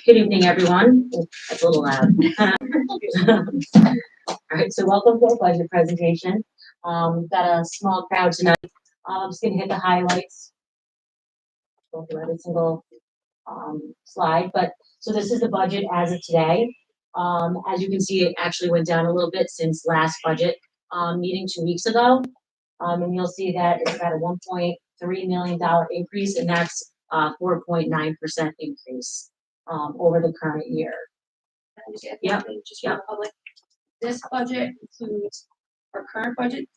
Good evening, everyone. Oh, that's a little loud. All right, so welcome to our budget presentation. Got a small crowd tonight. I'm just gonna hit the highlights. Go through every single slide, but so this is the budget as of today. As you can see, it actually went down a little bit since last budget meeting 2 weeks ago. And you'll see that it's about a $1.3 million increase, and that's 4.9% increase over the current year. Yep, Just for the public. This budget includes our current budget,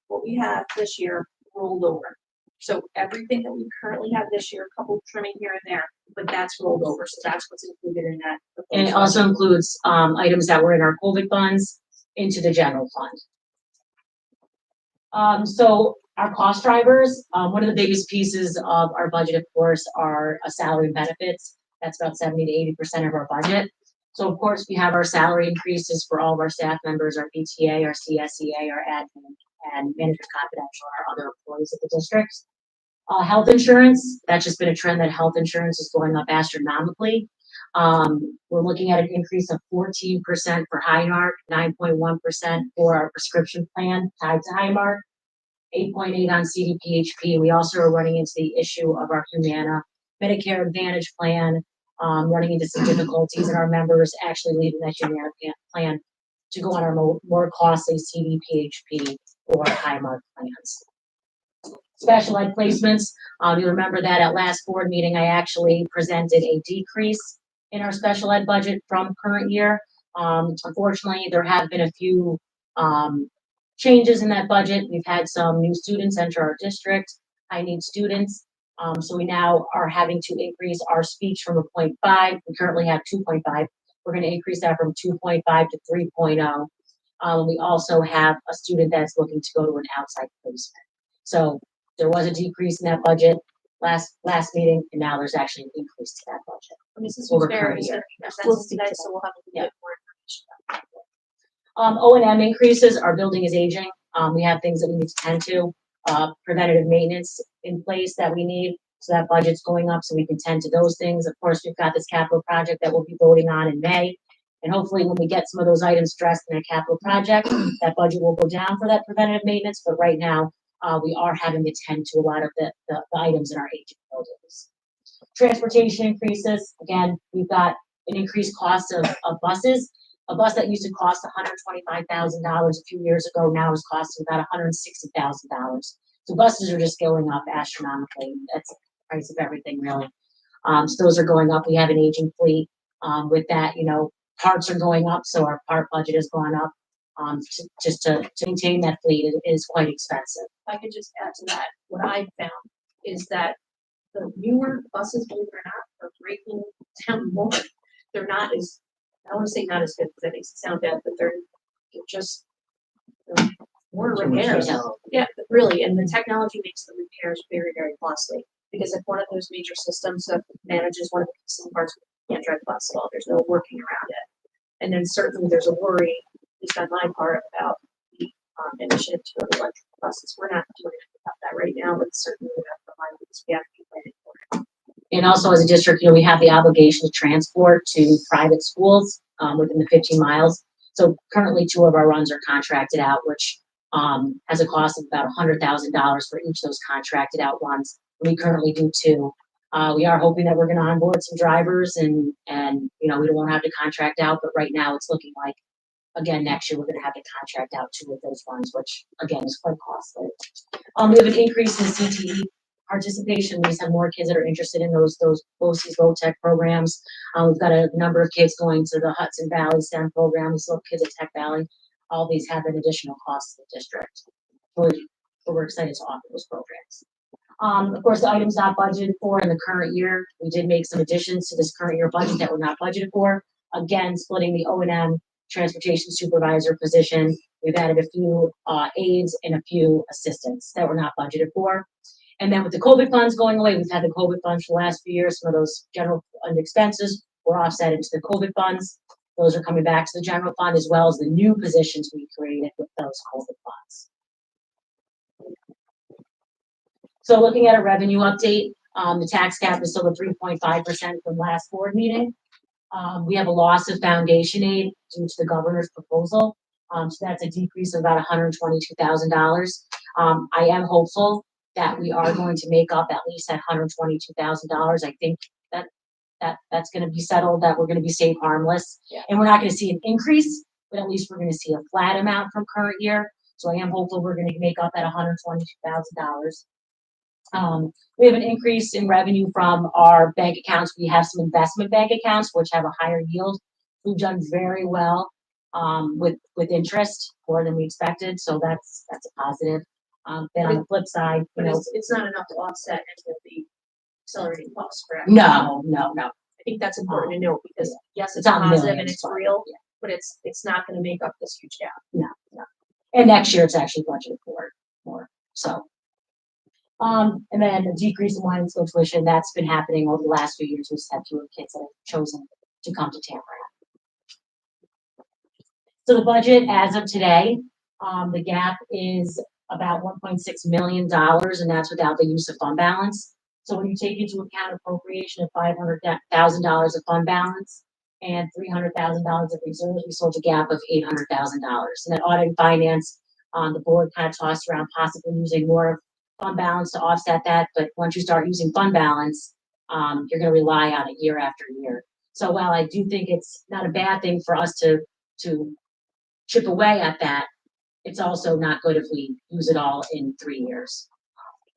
what we have this year rolled over. So everything that we currently have this year, a couple trimming here and there, but that's rolled over, so that's what's included in that. And it also includes items that were in our COVID funds into the general fund. So our cost drivers, one of the biggest pieces of our budget, of course, are salary and benefits. That's about 70 to 80% of our budget. So of course, we have our salary increases for all of our staff members, our BTA, our CSEA, our admin, and management confidential, our other employees at the districts. Health insurance, that's just been a trend that health insurance is going up astronomically. We're looking at an increase of 14% for Highmark, 9.1% for our prescription plan tied to Highmark, 8.8% on CDPHP. We also are running into the issue of our Humana Medicare Advantage plan, running into some difficulties in our members actually leaving that Humana plan to go on our more costly CDPHP or Highmark plans. Special ed placements, you remember that at last board meeting, I actually presented a decrease in our special ed budget from current year. Unfortunately, there have been a few changes in that budget. We've had some new students enter our district, high need students. So we now are having to increase our speech from a 0.5. We currently have 2.5. We're going to increase that from 2.5 to 3.0. We also have a student that's looking to go to an outside placement. So there was a decrease in that budget last meeting, and now there's actually an increase to that budget. And this is Over fair, current year. we'll see that, so we'll have a little bit more information. O&M increases, our building is aging. We have things that we need to tend to, preventative maintenance in place that we need. So that budget's going up so we can tend to those things. Of course, we've got this capital project that we'll be voting on in May. And hopefully when we get some of those items addressed in a capital project, that budget will go down for that preventative maintenance. But right now, we are having to tend to a lot of the items in our aging buildings. Transportation increases. Again, we've got an increased cost of buses. A bus that used to cost $125,000 a few years ago now is costing about $160,000. So buses are just going up astronomically. That's the price of everything, really. So those are going up. We have an aging fleet. With that, parts are going up, so our part budget has gone up. Just to maintain that fleet is quite expensive. If I could just add to that, what I found is that the newer buses, believe it or not, are breaking down more. They're not as, I don't want to say not as good because that makes it sound bad, but they're just more repairs. Yeah, really, and the technology makes the repairs very, very costly. Because if one of those major systems manages one of the some parts, we can't drive the bus at all. There's no working around it. And then certainly there's a worry, at least on my part, about the initiative to go to electric buses. We're not doing anything about that right now, but certainly we have to mind because we have to be planning for it. And also as a district, we have the obligation to transport to private schools within the 15 miles. So currently 2 of our runs are contracted out, which has a cost of about $100,000 for each of those contracted out ones. We currently do 2. We are hoping that we're going to onboard some drivers and we won't have to contract out, but right now it's looking like, again, next year we're going to have to contract out 2 of those ones, which again is quite costly. We have an increase in CTE participation. We just have more kids that are interested in those BOCES low tech programs. We've got a number of kids going to the Hudson Valley STEM programs, so kids at Tech Valley. All these have an additional cost to the district. So we're excited to offer those programs. Of course, the items not budgeted for in the current year, we did make some additions to this current year budget that were not budgeted for. Again, splitting the O&M transportation supervisor position. We've added a few aides and a few assistants that were not budgeted for. And then with the COVID funds going away, we've had the COVID funds for the last few years. Some of those general fund expenses were offset into the COVID funds. Those are coming back to the general fund as well as the new positions we created with those COVID funds. So looking at a revenue update, the tax cap is still at 3.5% from last board meeting. We have a loss of foundation aid due to the governor's proposal. So that's a decrease of about $122,000. I am hopeful that we are going to make up at least that $122,000. I think that's gonna be settled, that we're gonna be safe harmless. Yeah. And we're not gonna see an increase, but at least we're gonna see a flat amount from current year. So I am hopeful we're gonna make up that $122,000. We have an increase in revenue from our bank accounts. We have some investment bank accounts which have a higher yield. We've done very well with interest, more than we expected, so that's a positive. Then on the flip side, you But know, it's not enough to offset any of the accelerating costs, correct? no. I think that's important to note, because yes, it's It's not positive and millions, it's but, real, yeah. but it's not gonna make up this huge gap. No. And next year it's actually budgeted for more, so. And then a decrease in wine and school tuition, that's been happening over the last few years. We've had fewer kids that have chosen to come to Tamarack. So the budget as of today, the gap is about $1.6 million, and that's without the use of fund balance. So when you take into account appropriation of $500,000 of fund balance and $300,000 of reserves, we saw a gap of $800,000. And then audit and finance, the board kind of tossed around possibly using more of fund balance to offset that, but once you start using fund balance, you're gonna rely on it year after year. So while I do think it's not a bad thing for us to chip away at that, it's also not good if we use it all in 3 years.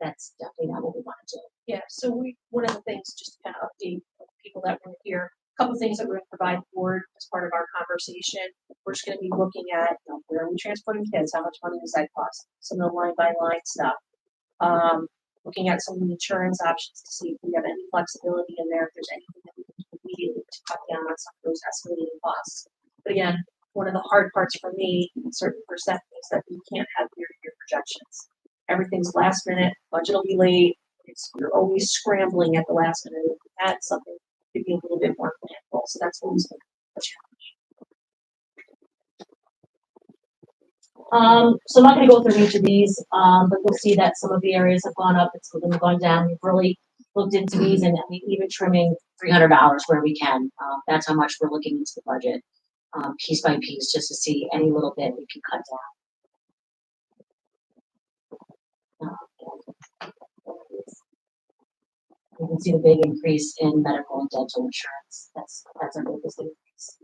That's definitely not what we want to do. Yeah, so one of the things, just to kind of update people that were here, a couple of things that we're gonna provide the board as part of our conversation. We're just gonna be looking at, where are we transporting kids, how much money does that cost, some of the line by line stuff. Looking at some of the insurance options to see if we have any flexibility in there, if there's anything that we can do immediately to cut down on some of those escalating costs. But again, one of the hard parts for me, certain percent, is that we can't have year-to-year projections. Everything's last minute, budget will be late, you're always scrambling at the last minute. If we had something to be a little bit more planful, so that's always been a challenge. So I'm not gonna go through each of these, but you'll see that some of the areas have gone up, it's gone down. We've really looked into these, and I mean, even trimming $300 where we can. That's how much we're looking into the budget, piece by piece, just to see any little bit we can cut down. You can see the big increase in medical and dental insurance. That's our biggest increase.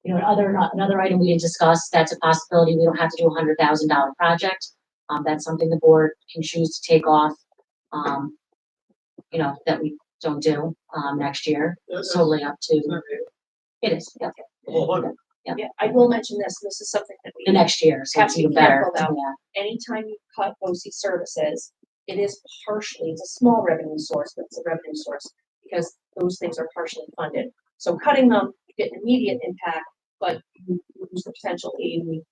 You know, another item we didn't discuss, that's a possibility. We don't have to do a $100,000 project. That's something the board can choose to take off, you know, that we don't do, next year. It's totally up to, it is, yeah. Yeah, I will mention this is something that The we, next year, so Have it's to be even better. careful about. Yeah. anytime you cut OC services, it is partially, it's a small revenue source, but it's a revenue source, because those things are partially funded. So cutting them, you get an immediate impact, but you lose the potential aid and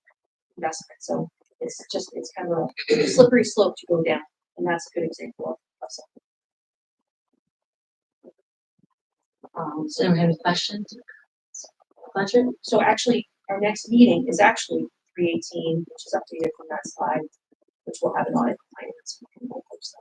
investment. So it's kind of a slippery slope to go down, and that's a good example of something. So any questions? Budget? So actually, our next meeting is actually 3/18, which is updated from that slide, which will have an audit of finance. We can post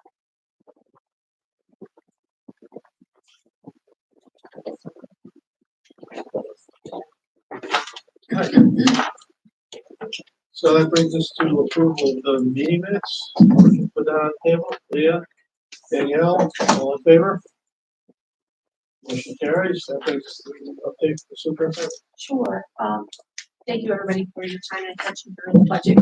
So that brings us to approval of the meeting minutes. Put that on the table. Leah, Danielle, all in favor? Motion carries. That brings us to the update for the superintendent. Sure. Thank you, everybody, for your time and attention during the budget,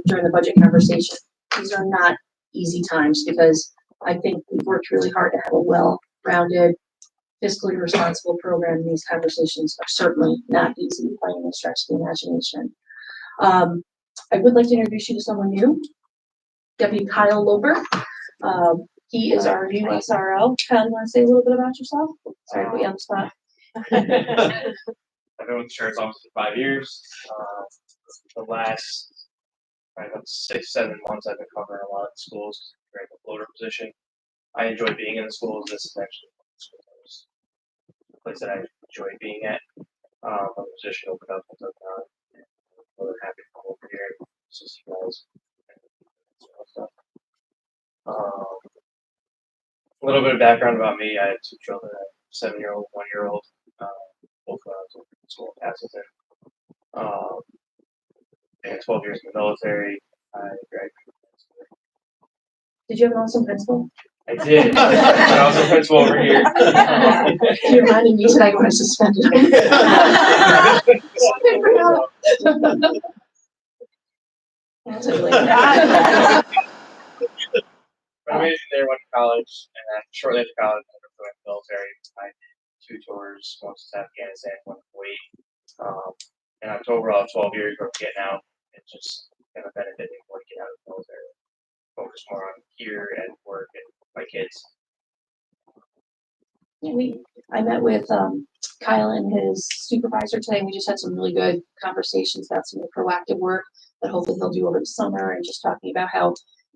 during the budget conversation. These are not easy times, because I think we've worked really hard to have a well-rounded, fiscally responsible program. These conversations are certainly not easy by any stretch of the imagination. I would like to introduce you to someone new, Deputy Kyle Loper. He is our new SRO. Kyle, you want to say a little bit about yourself? Sorry to put you on the spot. I've been with the sheriff's office for 5 years. The last about 6-7 months, I've been covering a lot of the schools during the floater position. I enjoy being in the schools. This is actually the place that I enjoy being at. The position opened up and took on. I'm really happy to come over here and see you guys. A little bit of background about me. I have two children, a 7-year-old, 1-year-old. Both when I was in school in Castleton. And 12 years in the military. I graduated. Did you have an awesome principal? I did. But I was a principal over here. You reminded me today when I suspended him. I'll tell you later. But amazing there, went to college, and then shortly after college, I joined the military. I did 2 tours, once to Afghanistan, one to Kuwait. In October, I'll have 12 years where I'm getting out. It's just kind of benefiting me more to get out of the military. Focus more on here and work and my kids. I met with Kyle and his supervisor today, and we just had some really good conversations about some of the proactive work that hopefully he'll do over the summer, and just talking about how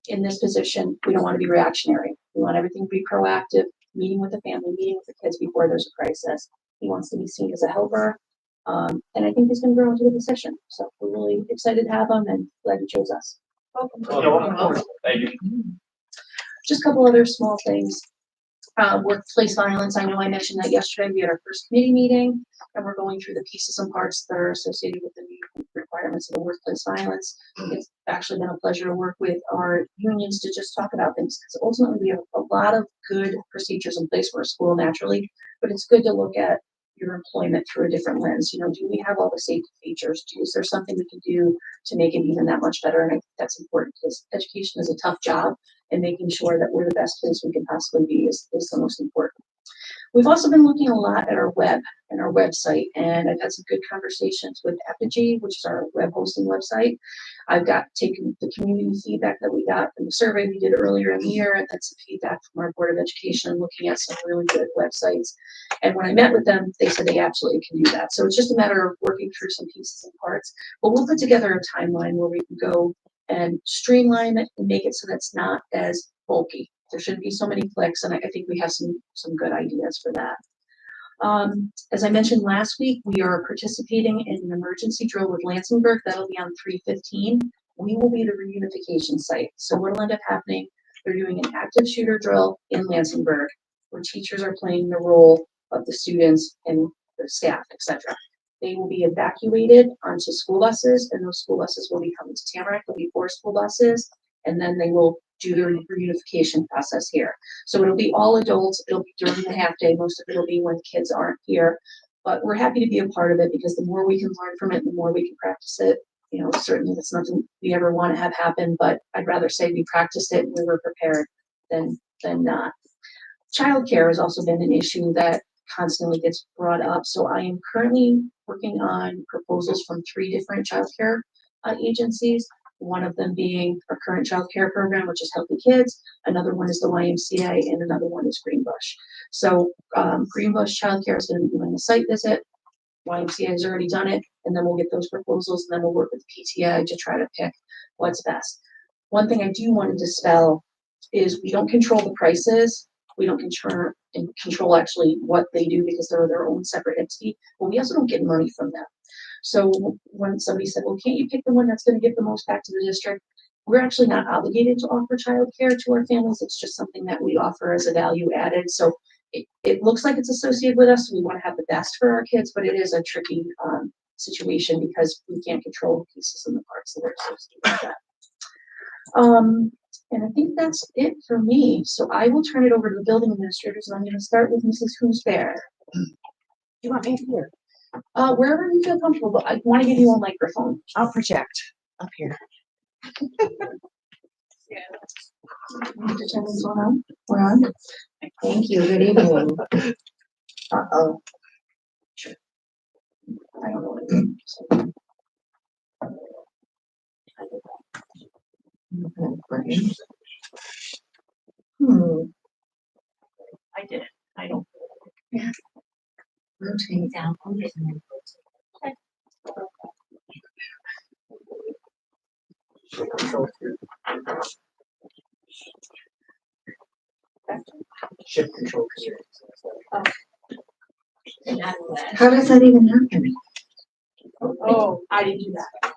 in this position, we don't want to be reactionary. We want everything to be proactive, meeting with the family, meeting with the kids before there's a crisis. He wants to be seen as a helper, and I think he's going to grow into the position. So we're really excited to have him, and glad he chose us. Thank you. Just a couple other small things. Workplace violence, I know I mentioned that yesterday. We had our first committee meeting, and we're going through the pieces and parts that are associated with the new requirements of the workplace violence. It's actually been a pleasure to work with our unions to just talk about things, because ultimately we have a lot of good procedures in place for a school naturally, but it's good to look at your employment through a different lens. You know, do we have all the safety features? Is there something we can do to make it even that much better? And I think that's important, because education is a tough job, and making sure that we're the best place we can possibly be is the most important. We've also been looking a lot at our web and our website, and I've had some good conversations with Apogee, which is our web hosting website. I've taken the community feedback that we got from the survey we did earlier in the year, and then some feedback from our Board of Education, looking at some really good websites. And when I met with them, they said they absolutely can do that. So it's just a matter of working through some pieces and parts, but we'll put together a timeline where we can go and streamline it and make it so that's not as bulky. There shouldn't be so many clicks, and I think we have some good ideas for that. As I mentioned last week, we are participating in an emergency drill with Lansingburg. That'll be on 3/15. We will be the reunification site. So what'll end up happening, they're doing an active shooter drill in Lansingburg, where teachers are playing the role of the students and the staff, etc. They will be evacuated onto school buses, and those school buses will be coming to Tamarack. There'll be 4 school buses, and then they will do the reunification process here. So it'll be all adults. It'll be during the half day. Most of it will be when kids aren't here. But we're happy to be a part of it, because the more we can learn from it, the more we can practice it. You know, certainly that's nothing we ever want to have happen, but I'd rather say we practiced it and we were prepared than not. Childcare has also been an issue that constantly gets brought up. So I am currently working on proposals from 3 different childcare agencies. One of them being our current childcare program, which is Healthy Kids. Another one is the YMCA, and another one is Greenbush. So Greenbush Childcare is going to be doing a site visit. YMCA has already done it, and then we'll get those proposals, and then we'll work with PTA to try to pick what's best. One thing I do want to dispel is we don't control the prices. We don't control actually what they do, because they're their own separate entity, but we also don't get money from them. So when somebody said, well, can't you pick the one that's going to give the most back to the district? We're actually not obligated to offer childcare to our families. It's just something that we offer as a value added. So it looks like it's associated with us. We want to have the best for our kids, but it is a tricky situation, because we can't control the pieces and the parts that are associated with that. And I think that's it for me. So I will turn it over to the building administrators, and I'm going to start with Mrs. Coons-Bear. Do you want me here? Wherever you feel comfortable, but I want to give you a microphone. I'll project up here. Need to turn this one on? We're on? Thank you. Good evening. Uh-oh. Sure. I don't know what it is. I did it. I don't. Rotate Down, please, and then Shift control. How does that even happen? Oh, I didn't do that.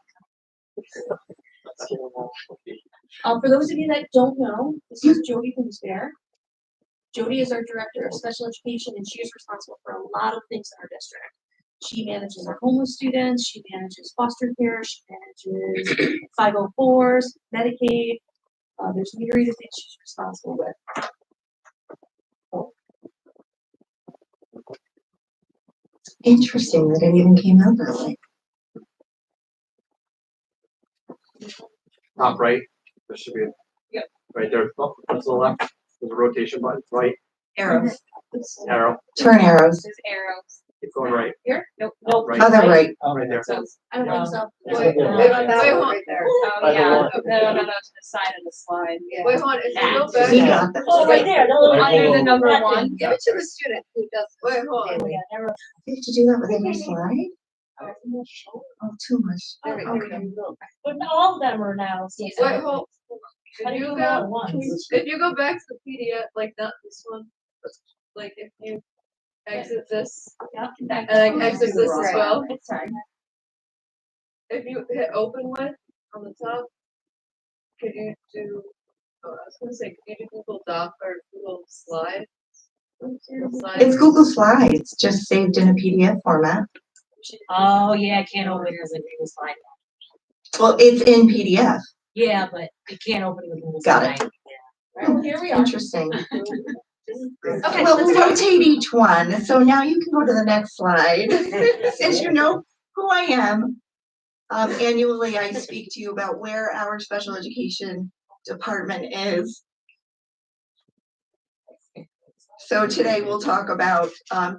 For those of you that don't know, this is Jody Boothbear. Jody is our director of special education, and she is responsible for a lot of things in our district. She manages our homeless students, she manages foster care, she manages 504s, Medicaid. There's myriad of things she's responsible with. Interesting that it even came out that way. Top right, there should be. Yep. Right there, oh, that's the left, there's a rotation button, right, Arrows. arrow, Turn arrows. There's arrows. keep going right, Here? Nope, nope. Right. Other right. right there. So, I don't think so. It's Wait, like a- wait, hold on. Right there. Oh, Either yeah, one. no, to the side of the slide. Wait, hold on, if you go We got that. Oh, right there, the little Under the iron number button. one. Give it to the student who does. Wait, hold on. Yeah, arrow. You have to do that with every slide? Oh, too much. There we go. Okay. But all of them are now. Wait, hold. How do If you you go at go, once? if you go back to the PDF, like not this one, like if you exit this, Yeah. and then exit this as well, Sorry. if you hit open with on the top, could you do, oh, I was gonna say, could you do Google Doc or Google Slide? It's Google Slides, just saved in a PDF format. Oh, yeah, I can't open it as a Google slide. Well, it's in PDF. Yeah, but you can't open it with Google Got it. slide. Oh, here we are. Interesting. Okay, Well, let's we'll go. rotate each one, so now you can go to the next slide. Since you know who I am, annually I speak to you about where our special education department is. So today we'll talk about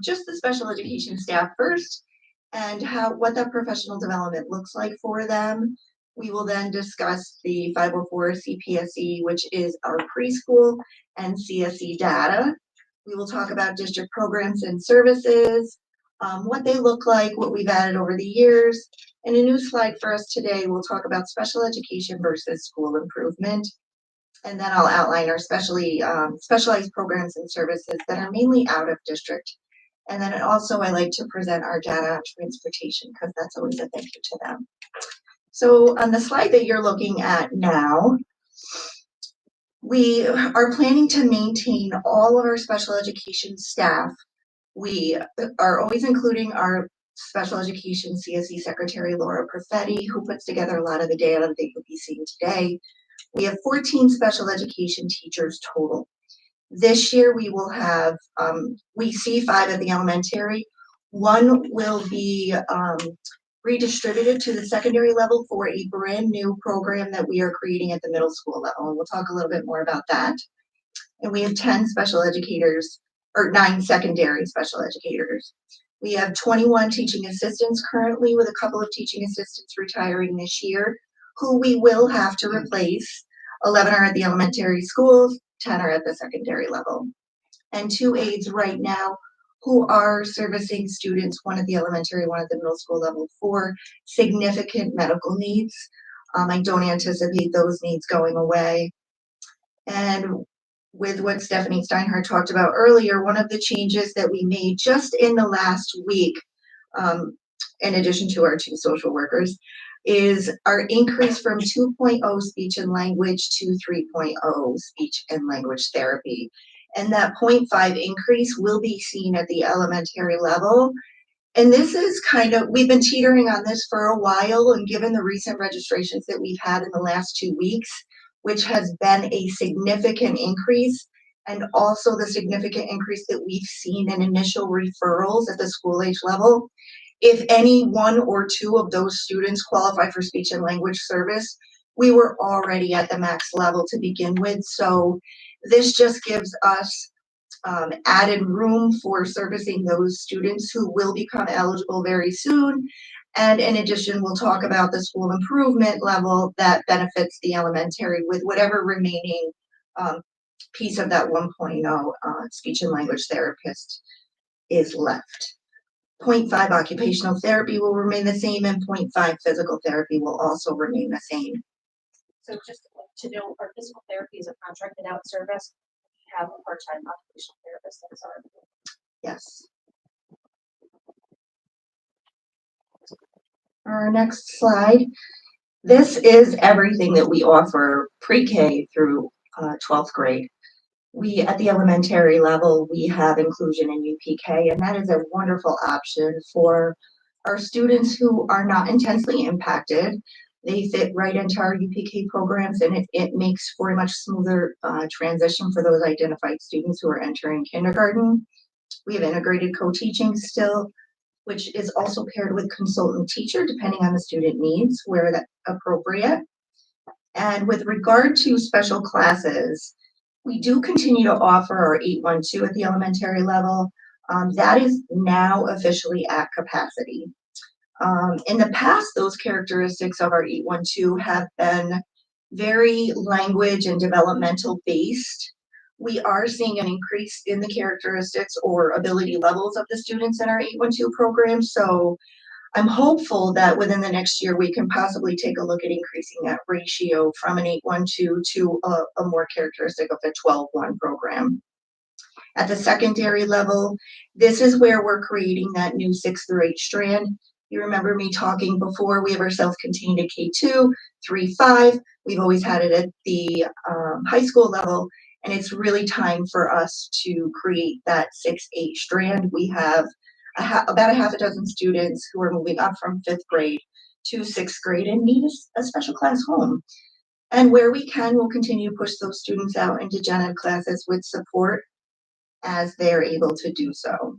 just the special education staff first and what that professional development looks like for them. We will then discuss the 504 CPSE, which is our preschool and CSE data. We will talk about district programs and services, what they look like, what we've added over the years. And a new slide for us today, we'll talk about special education versus school improvement. And then I'll outline our specialized programs and services that are mainly out of district. And then also I like to present our data on transportation because that's always a thank you to them. So on the slide that you're looking at now, we are planning to maintain all of our special education staff. We are always including our special education CSE secretary, Laura Perfetti, who puts together a lot of the data that you'll be seeing today. We have 14 special education teachers total. This year we will have, we see 5 at the elementary. 1 will be redistributed to the secondary level for a brand new program that we are creating at the middle school level. And we'll talk a little bit more about that. And we have 10 special educators, or 9 secondary special educators. We have 21 teaching assistants currently, with a couple of teaching assistants retiring this year, who we will have to replace. 11 are at the elementary schools, 10 are at the secondary level. And 2 aides right now who are servicing students, one at the elementary, one at the middle school level, for significant medical needs. I don't anticipate those needs going away. And with what Stephanie Steinhardt talked about earlier, one of the changes that we made just in the last week, in addition to our 2 social workers, is our increase from 2.0 speech and language to 3.0 speech and language therapy. And that 0.5 increase will be seen at the elementary level. And this is we've been teetering on this for a while, and given the recent registrations that we've had in the last 2 weeks, which has been a significant increase, and also the significant increase that we've seen in initial referrals at the school age level, if any 1 or 2 of those students qualify for speech and language service, we were already at the max level to begin with. So this just gives us added room for servicing those students who will become eligible very soon. And in addition, we'll talk about the school improvement level that benefits the elementary with whatever remaining piece of that 1.0 speech and language therapist is left. 0.5 occupational therapy will remain the same, and 0.5 physical therapy will also remain the same. So just to know, our physical therapy is a contracted out service. We have a part-time occupational therapist that's our. Yes. Our next slide This is everything that we offer pre-K through 12th grade. We, at the elementary level, we have inclusion in UPK, and that is a wonderful option for our students who are not intensely impacted. They fit right into our UPK programs, and it makes for a much smoother transition for those identified students who are entering kindergarten. We have integrated co-teaching still, which is also paired with consultant teacher, depending on the student needs, where that's appropriate. And with regard to special classes, we do continue to offer our 812 at the elementary level. That is now officially at capacity. In the past, those characteristics of our 812 have been very language and developmental based. We are seeing an increase in the characteristics or ability levels of the students in our 812 program. So I'm hopeful that within the next year, we can possibly take a look at increasing that ratio from an 812 to a more characteristic of the 12-1 program. At the secondary level, this is where we're creating that new 6 through 8 strand. You remember me talking before, we have our self-contained at K2, 3, 5. We've always had it at the high school level, and it's really time for us to create that 6-8 strand. We have about a half a dozen students who are moving up from 5th grade to 6th grade and need a special class home. And where we can, we'll continue to push those students out into gen ed classes with support as they're able to do so.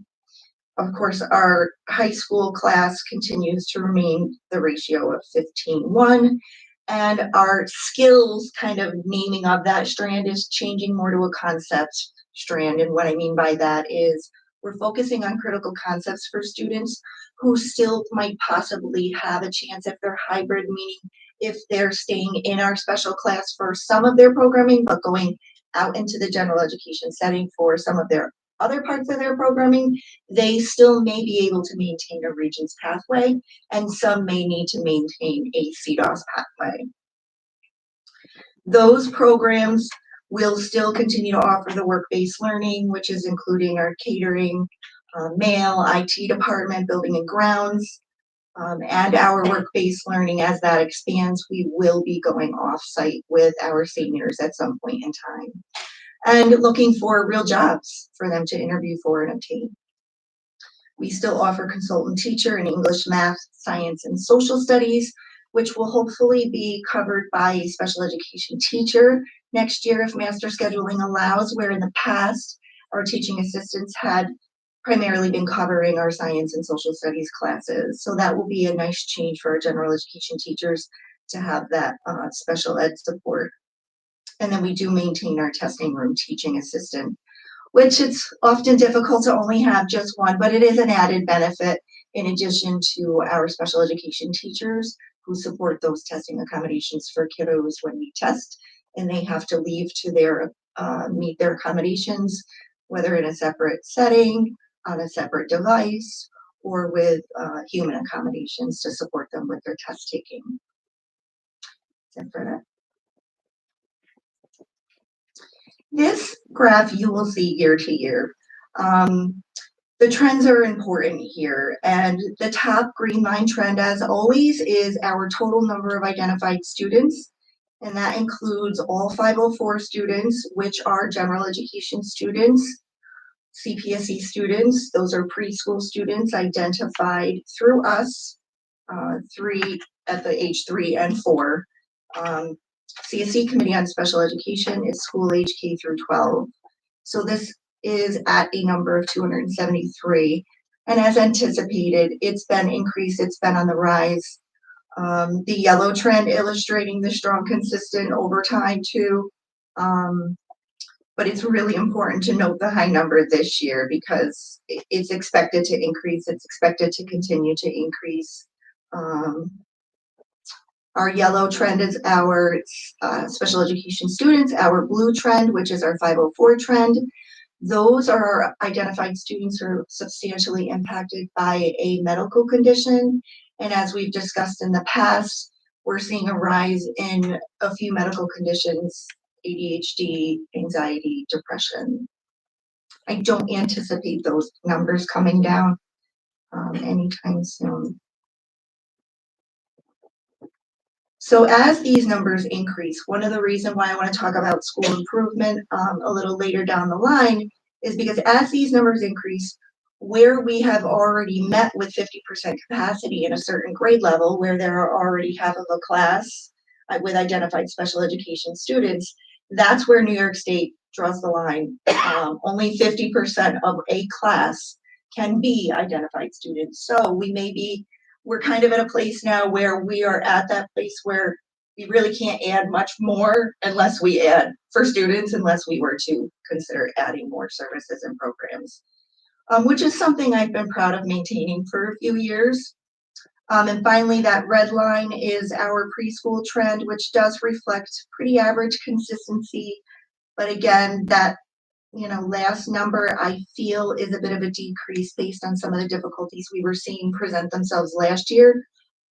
Of course, our high school class continues to remain the ratio of 15:1, and our skills kind of naming of that strand is changing more to a concept strand. And what I mean by that is we're focusing on critical concepts for students who still might possibly have a chance if they're hybrid, meaning if they're staying in our special class for some of their programming, but going out into the general education setting for some of their other parts of their programming, they still may be able to maintain a Regents pathway, and some may need to maintain a CDOS pathway. Those programs will still continue to offer the work-based learning, which is including our catering, mail, IT department, building and grounds, and our work-based learning. As that expands, we will be going off-site with our seniors at some point in time, and looking for real jobs for them to interview for and obtain. We still offer consultant teacher in English, math, science, and social studies, which will hopefully be covered by a special education teacher next year if master scheduling allows, where in the past, our teaching assistants had primarily been covering our science and social studies classes. So that will be a nice change for our general education teachers to have that special ed support. And then we do maintain our testing room teaching assistant, which it's often difficult to only have just one, but it is an added benefit in addition to our special education teachers who support those testing accommodations for kiddos when we test and they have to leave to their meet their accommodations, whether in a separate setting, on a separate device, or with human accommodations to support them with their test taking. That's it for that. This graph you will see year to year. The trends are important here, and the top green line trend, as always, is our total number of identified students, and that includes all 504 students, which are general education students, CPSE students, those are preschool students identified through us, at the age 3 and 4. CSE Committee on Special Education is school age K through 12. So this is at a number of 273. And as anticipated, it's been increased, it's been on the rise. The yellow trend illustrating the strong, consistent over time too. But it's really important to note the high number this year because it's expected to increase, it's expected to continue to increase. Our yellow trend is our special education students, our blue trend, which is our 504 trend. Those are our identified students who are substantially impacted by a medical condition. And as we've discussed in the past, we're seeing a rise in a few medical conditions, ADHD, anxiety, depression. I don't anticipate those numbers coming down anytime soon. So as these numbers increase, one of the reasons why I want to talk about school improvement a little later down the line is because as these numbers increase, where we have already met with 50% capacity in a certain grade level, where there are already half of a class with identified special education students, that's where New York State draws the line. Only 50% of a class can be identified students. So we're kind of in a place now where we are at that place where we really can't add much more unless we add for students, unless we were to consider adding more services and programs, which is something I've been proud of maintaining for a few years. And finally, that red line is our preschool trend, which does reflect pretty average consistency. But again, that last number I feel is a bit of a decrease based on some of the difficulties we were seeing present themselves last year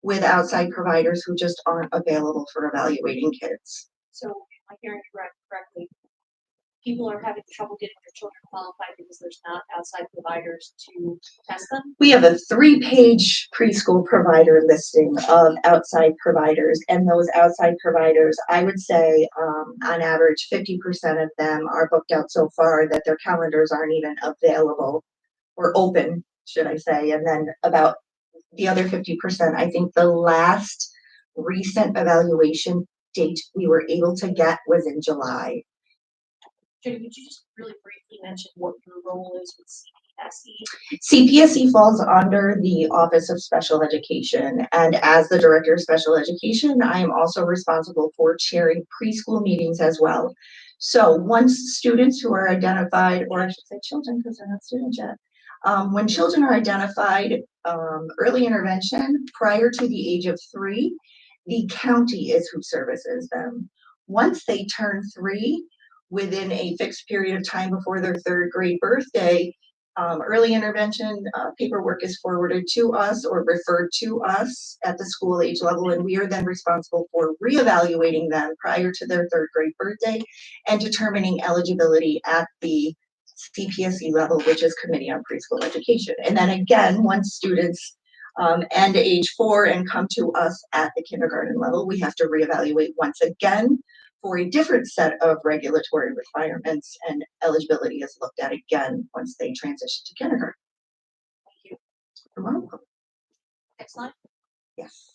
with outside providers who just aren't available for evaluating kids. So, am I hearing correctly? People are having trouble getting their children qualified because there's not outside providers to test them? We have a 3-page preschool provider listing of outside providers, and those outside providers, I would say, on average, 50% of them are booked out so far that their calendars aren't even available or open, should I say, and then about the other 50%, I think the last recent evaluation date we were able to get was in July. Jenny, could you just really briefly mention what your role is with CPSE? CPSE falls under the Office of Special Education, and as the Director of Special Education, I am also responsible for chairing preschool meetings as well. So once students who are identified, or I should say children because they're not students yet, when children are identified early intervention prior to the age of 3, the county is who services them. Once they turn 3, within a fixed period of time before their 3rd grade birthday, early intervention paperwork is forwarded to us or referred to us at the school age level, and we are then responsible for reevaluating them prior to their 3rd grade birthday and determining eligibility at the CPSE level, which is Committee on Preschool Education. And then again, once students end age 4 and come to us at the kindergarten level, we have to reevaluate once again for a different set of regulatory requirements, and eligibility is looked at again once they transition to kindergarten. Thank you. You're welcome. Next slide. Yes.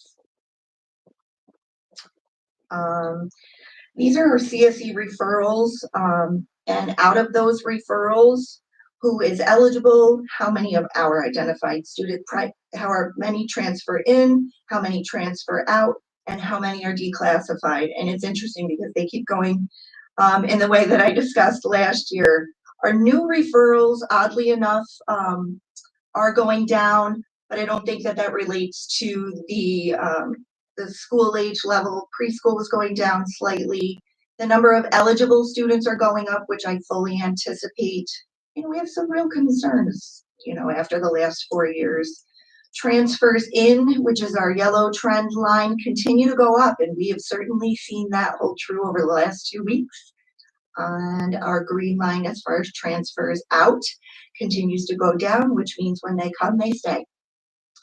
These are our CSE referrals, and out of those referrals, who is eligible, how many of our identified students, how many transfer in, how many transfer out, and how many are declassified. And it's interesting because they keep going in the way that I discussed last year. Our new referrals, oddly enough, are going down, but I don't think that relates to the school age level. Preschool is going down slightly. The number of eligible students are going up, which I fully anticipate. We have some real concerns, after the last 4 years. Transfers in, which is our yellow trend line, continue to go up, and we have certainly seen that hold true over the last 2 weeks. And our green line, as far as transfers out, continues to go down, which means when they come, they stay.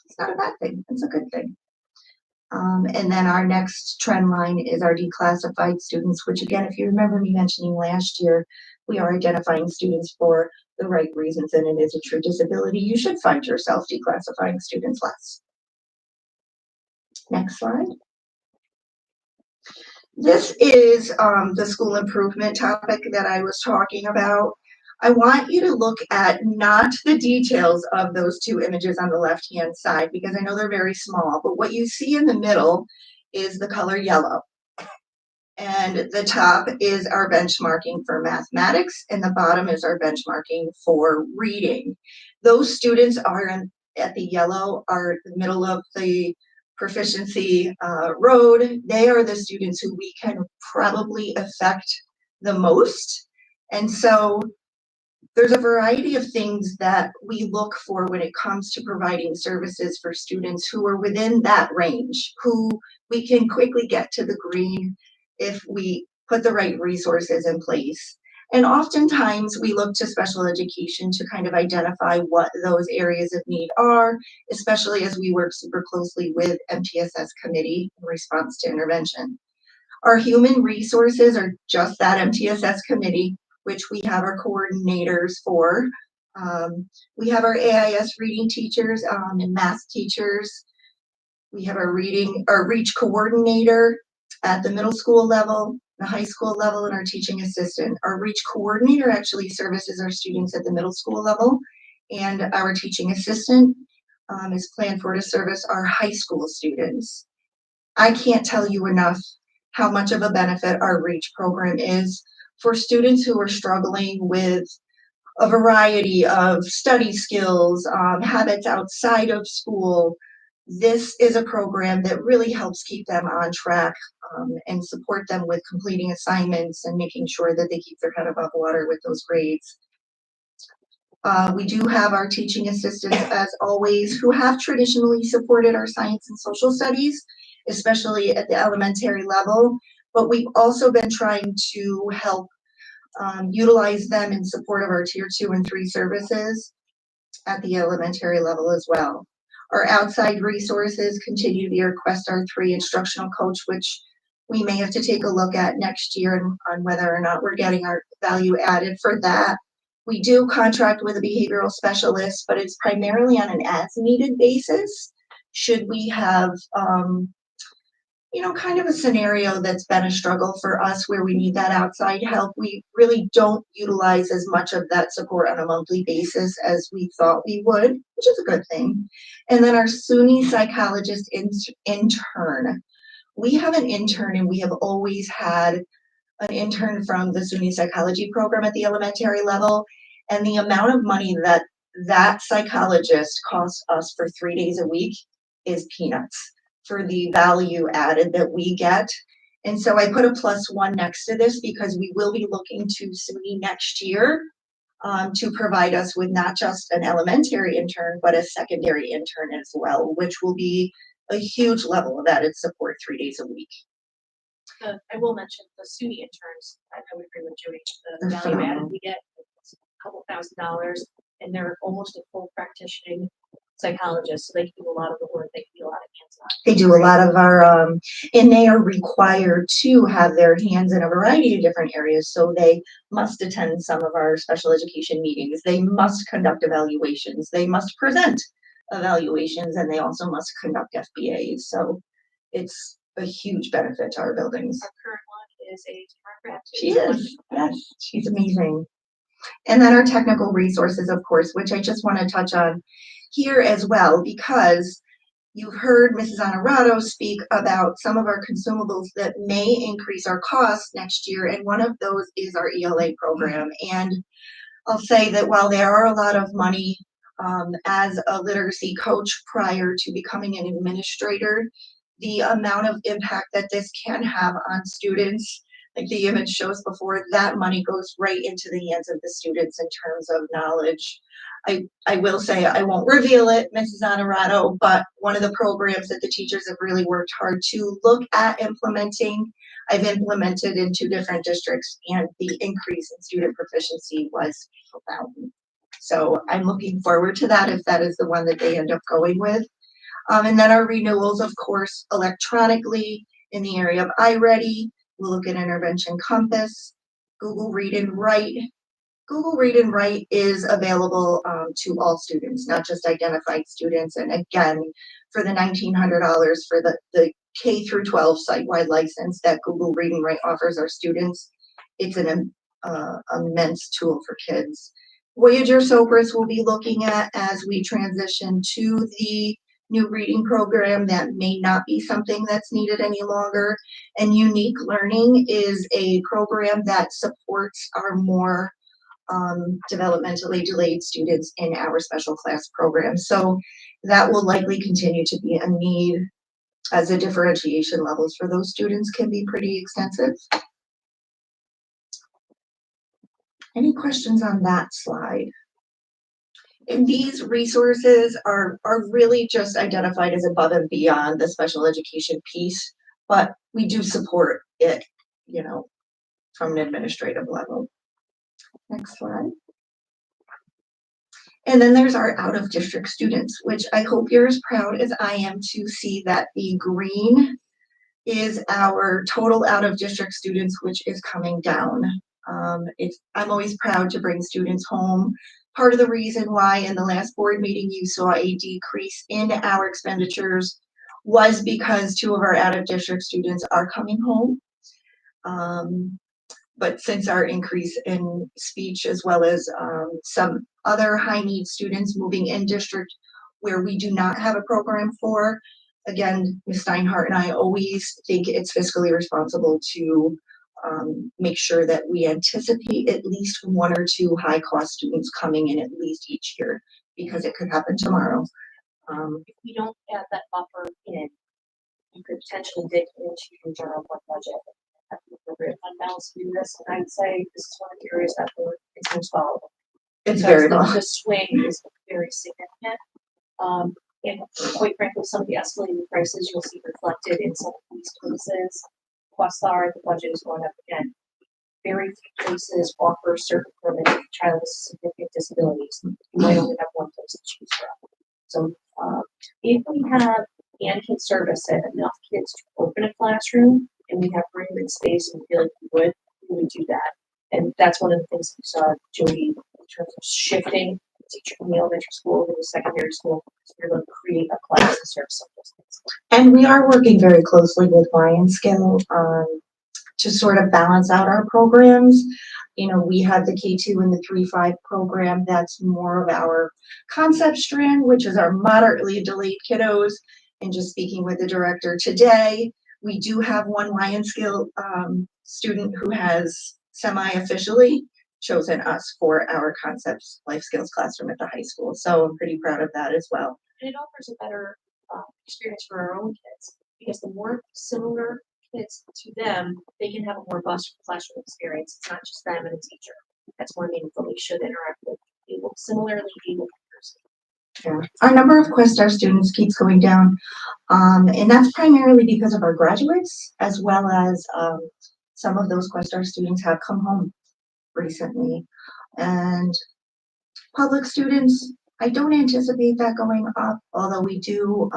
It's not a bad thing, it's a good thing. And then our next trend line is our declassified students, which again, if you remember me mentioning last year, we are identifying students for the right reasons, and it is a true disability. You should find yourself declassifying students less. Next slide. This is the school improvement topic that I was talking about. I want you to look at not the details of those 2 images on the left-hand side, because I know they're very small, but what you see in the middle is the color yellow. And the top is our benchmarking for mathematics, and the bottom is our benchmarking for reading. Those students are at the yellow, are the middle of the proficiency road. They are the students who we can probably affect the most. And so there's a variety of things that we look for when it comes to providing services for students who are within that range, who we can quickly get to the green if we put the right resources in place. And oftentimes we look to special education to kind of identify what those areas of need are, especially as we work super closely with MTSS committee in response to intervention. Our human resources are just that MTSS committee, which we have our coordinators for. We have our AIS reading teachers and math teachers. We have our reach coordinator at the middle school level, the high school level, and our teaching assistant. Our reach coordinator actually services our students at the middle school level, and our teaching assistant is planned for to service our high school students. I can't tell you enough how much of a benefit our reach program is for students who are struggling with a variety of study skills, habits outside of school. This is a program that really helps keep them on track and support them with completing assignments and making sure that they keep their head above water with those grades. We do have our teaching assistants, as always, who have traditionally supported our science and social studies, especially at the elementary level, but we've also been trying to help utilize them in support of our tier 2 and 3 services at the elementary level as well. Our outside resources continue to be our Quest R3 instructional coach, which we may have to take a look at next year on whether or not we're getting our value added for that. We do contract with a behavioral specialist, but it's primarily on an as-needed basis. Should we have kind of a scenario that's been a struggle for us where we need that outside help, we really don't utilize as much of that support on a monthly basis as we thought we would, which is a good thing. And then our SUNY psychologist intern. We have an intern, and we have always had an intern from the SUNY psychology program at the elementary level. And the amount of money that that psychologist costs us for 3 days a week is peanuts for the value added that we get. And so I put a +1 next to this because we will be looking to SUNY next year to provide us with not just an elementary intern, but a secondary intern as well, which will be a huge level of added support 3 days a week. I will mention the SUNY interns, I would agree with Jody, the They're value added phenomenal. we get, a couple $1,000s, and they're almost a full practicing psychologist, so they can do a lot of the work, they can do a lot of hands-on. They do a lot of our, and they are required to have their hands in a variety of different areas. So they must attend some of our special education meetings. They must conduct evaluations. They must present evaluations, and they also must conduct FBAs. So it's a huge benefit to our buildings. Our current one is a Democrat. She is, yes, she's amazing. And then our technical resources, of course, which I just want to touch on here as well, because you've heard Mrs. Honorado speak about some of our consumables that may increase our costs next year, and one of those is our ELA program. And I'll say that while there are a lot of money as a literacy coach prior to becoming an administrator, the amount of impact that this can have on students, like the image shows before, that money goes right into the hands of the students in terms of knowledge. I will say, I won't reveal it, Mrs. Honorado, but one of the programs that the teachers have really worked hard to look at implementing, I've implemented in 2 different districts, and the increase in student proficiency was profound. So I'm looking forward to that if that is the one that they end up going with. And then our renewals, of course, electronically in the area of iReady. We'll look at Intervention Compass, Google Read and Write. Google Read and Write is available to all students, not just identified students. And again, for the $1,900 for the K through 12 site-wide license that Google Read and Write offers our students, it's an immense tool for kids. Voyager Sopris we'll be looking at as we transition to the new reading program. That may not be something that's needed any longer. And Unique Learning is a program that supports our more developmentally delayed students in our special class program. So that will likely continue to be a need, as the differentiation levels for those students can be pretty extensive. Any questions on that slide? And these resources are really just identified as above and beyond the special education piece, but we do support it, from an administrative level. Next slide. And then there's our out of district students, which I hope you're as proud as I am to see that the green is our total out of district students, which is coming down. I'm always proud to bring students home. Part of the reason why in the last board meeting you saw a decrease in our expenditures was because 2 of our out of district students are coming home. But since our increase in speech as well as some other high need students moving in district where we do not have a program for, again, Ms. Steinhardt and I always think it's fiscally responsible to make sure that we anticipate at least 1 or 2 high cost students coming in at least each year, because it could happen tomorrow. If we don't add that buffer in, you could potentially dig into your general fund budget. Have the appropriate fund balance to do this, and I'd say this is one of the areas that it's most volatile. It's Because very the- well. The swing is very significant. And quite frankly, some of the escalating prices you'll see reflected in some of these places. Questar, the budget is going up again. Very few places offer certain programs for child with significant disabilities. You might only have one place to choose from. So, if we have and can service it enough kids to open a classroom and we have room and space and feel like we would do that. And that's one of the things we saw Jody in terms of shifting teacher from the elementary school to the secondary school. So we're going to create a class to serve some of those things. And we are working very closely with Lion Skill to sort of balance out our programs. You know, we have the K2 and the 3-5 program. That's more of our concept strand, which is our moderately delayed kiddos. And just speaking with the director today, we do have one Lion Skill student who has semi-officially chosen us for our concepts life skills classroom at the high school. So I'm pretty proud of that as well. And it offers a better experience for our own kids, because the more similar kids to them, they can have a more robust classroom experience. It's not just them and a teacher. That's more meaningful. They should interact with similarly able peers. Yeah. Our number of Questar students keeps going down, and that's primarily because of our graduates, as well as some of those Questar students have come home recently. And public students, I don't anticipate that going up, although we do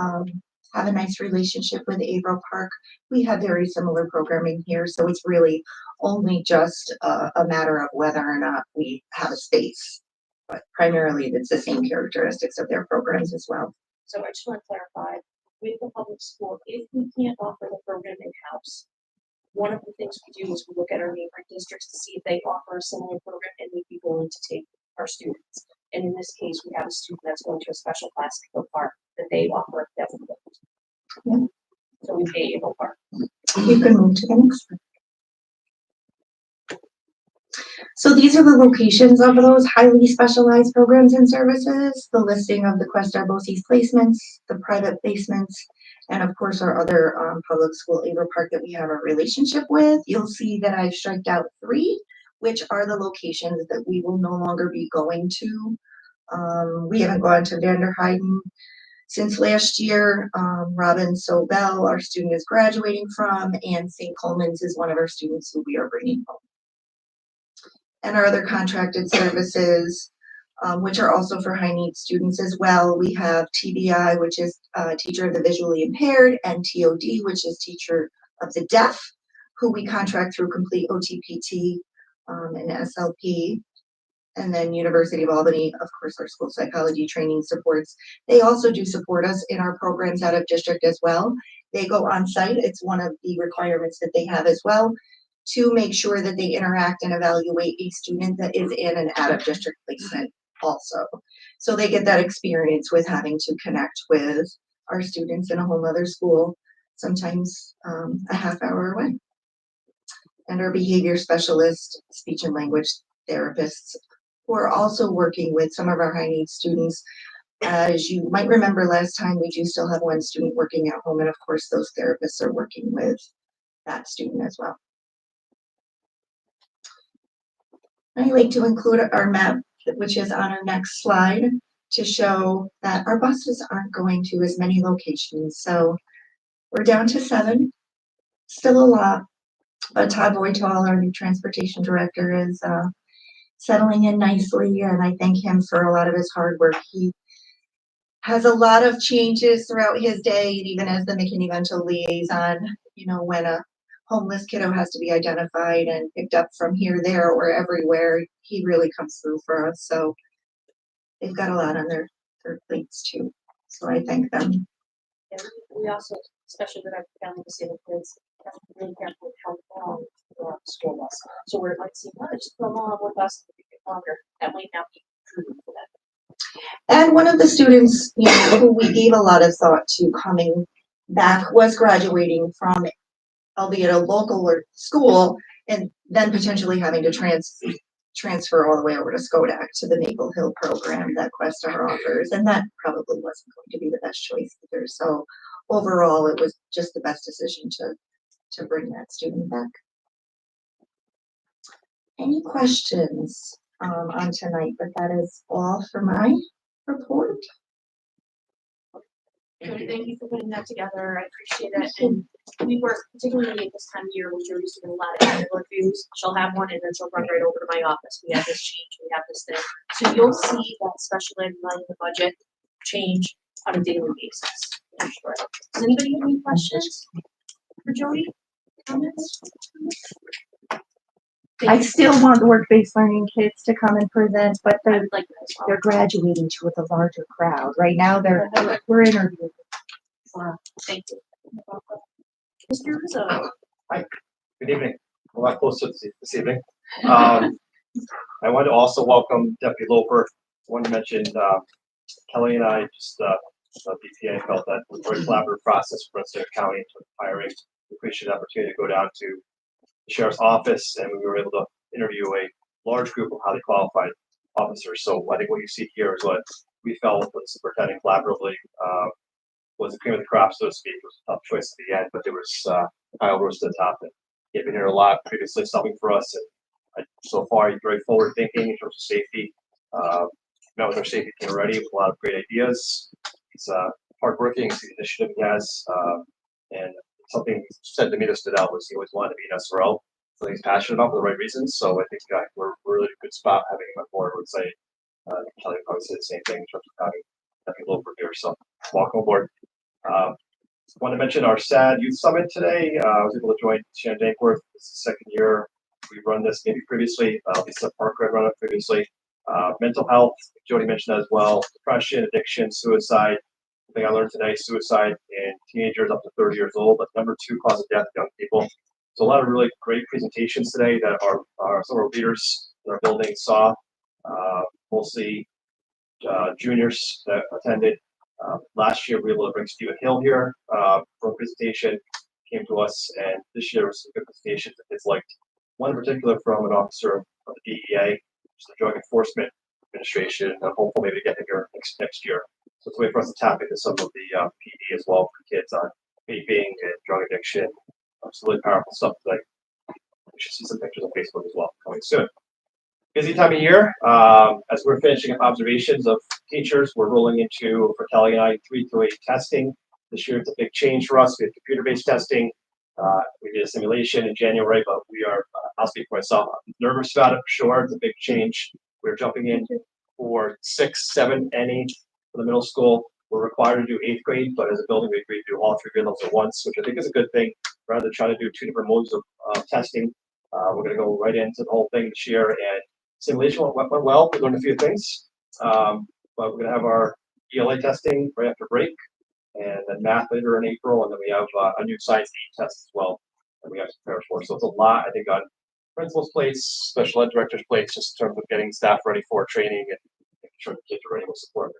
have a nice relationship with Averill Park. We have very similar programming here, so it's really only just a matter of whether or not we have a space. But primarily, it's the same characteristics of their programs as well. So I just want to clarify, with the public school, if we can't offer the program in-house, one of the things we do is we look at our neighboring districts to see if they offer a similar program and we'd be willing to take our students. And in this case, we have a student that's going to a special class at Eagle Park that they offer that we don't. So we pay Eagle Park. You can move to the next one. So these are the locations of those highly specialized programs and services, the listing of the Questar BOCES placements, the private placements, and of course our other public school Averill Park that we have a relationship with. You'll see that I've striked out 3, which are the locations that we will no longer be going to. We haven't gone to Vanderheiden since last year. Robin Sobel, our student, is graduating from, and St. Coleman's is one of our students who we are bringing home. And our other contracted services, which are also for high need students as well. We have TBI, which is teacher of the visually impaired, and TOD, which is teacher of the deaf, who we contract through Complete OTPT and SLP. And then University of Albany, of course, our school psychology training supports. They also do support us in our programs out of district as well. They go on site. It's one of the requirements that they have as well, to make sure that they interact and evaluate a student that is in an out of district placement also. So they get that experience with having to connect with our students in a whole other school, sometimes a half hour away. And our behavior specialist, speech and language therapists, who are also working with some of our high need students. As you might remember last time, we do still have one student working at home, and of course those therapists are working with that student as well. I like to include our map, which is on our next slide, to show that our buses aren't going to as many locations. So we're down to 7, still a lot, but Todd Voital, our new transportation director, is settling in nicely, and I thank him for a lot of his hard work. He has a lot of changes throughout his day, and even as the McKinney Vento liaison, when a homeless kiddo has to be identified and picked up from here, there, or everywhere, he really comes through for us. So they've got a lot on their plates too. So I thank them. And we also, especially with our family disabled kids, have to be really careful with how long they're on the school bus. So we're like, see, no, just come along with us a bit longer. That might not be true for them. And one of the students, who we gave a lot of thought to coming back was graduating from, albeit a local school, and then potentially having to transfer all the way over to Skodak to the Maple Hill program that Questar offers, and that probably wasn't going to be the best choice either. So overall, it was just the best decision to bring that student back. Any questions on tonight? But that is all for my report. Jody, thank you for putting that together. I appreciate it. And we work, particularly at this time of year, when Jody's doing a lot of annual reviews. She'll have one and then she'll run right over to my office. We have this change, we have this thing. So you'll see that special ed money in the budget change on a daily basis. I'm sure. Does anybody have any questions for Jody? Comments? I still want the work-based learning kids to come and present, but I would like that as well. they're graduating to with a larger crowd. Right now, we're interviewing. Thank you. Mr. Rizzo. Good evening. A lot closer this evening. I want to also welcome Deputy Loper. I want to mention Kelly and I BPA felt that it was a very collaborative process for us in County in terms of hiring. We appreciate the opportunity to go down to the sheriff's office, and we were able to interview a large group of highly qualified officers. So I think what you see here is what we felt with the superintendent collaboratively was the cream of the crop, so to speak. It was a tough choice at the end, but there was Kyle rose to the top. And he'd been here a lot previously, subbing for us, and so far he's very forward thinking in terms of safety. Met with our safety team already with a lot of great ideas. He's hardworking, see the initiative he has, and something he said to me that stood out was he always wanted to be an SRO. Something he's passionate about for the right reasons. So I think we're really in a good spot having him on board. I would say Kelly probably said the same thing in terms of having Loper here. So welcome aboard. Want to mention our SAD Youth Summit today. I was able to join Shannon Dankworth. This is the second year we've run this, maybe previously. Lisa Parker had run it previously. Mental health, Jody mentioned that as well. Depression, addiction, suicide. The thing I learned today, suicide in teenagers up to 30 years old, but number 2 cause of death in young people. So a lot of really great presentations today that our some of our leaders in our building saw. Mostly juniors that attended. Last year, we were able to bring Stephen Hill here for a presentation, came to us, and this year was some good presentations that kids liked. One in particular from an officer of the DEA, which is the Drug Enforcement Administration, and hopefully maybe get him here next year. So it's a way for us to tap into some of the PD as well for kids on vaping and drug addiction. Some really powerful stuff today. We should see some pictures on Facebook as well coming soon. Busy time of year. As we're finishing up observations of teachers, we're rolling into, for Kelly and I, 3 through 8 testing. This year it's a big change for us. We have computer-based testing. We did a simulation in January, but we are, I'll speak for myself, I'm nervous about it for sure. It's a big change. We're jumping in for 6, 7, and 8 for the middle school. We're required to do 8th grade, but as a building, we agreed to do all 3 grade levels at once, which I think is a good thing. Rather than trying to do 2 different modes of testing, we're going to go right into the whole thing this year. And simulation went well. We learned a few things, but we're going to have our ELA testing right after break, and then math later in April, and then we have a new science test as well that we have to prepare for. So it's a lot, I think, on principals' plates, special ed directors' plates, just in terms of getting staff ready for training and making sure the kids are ready with support.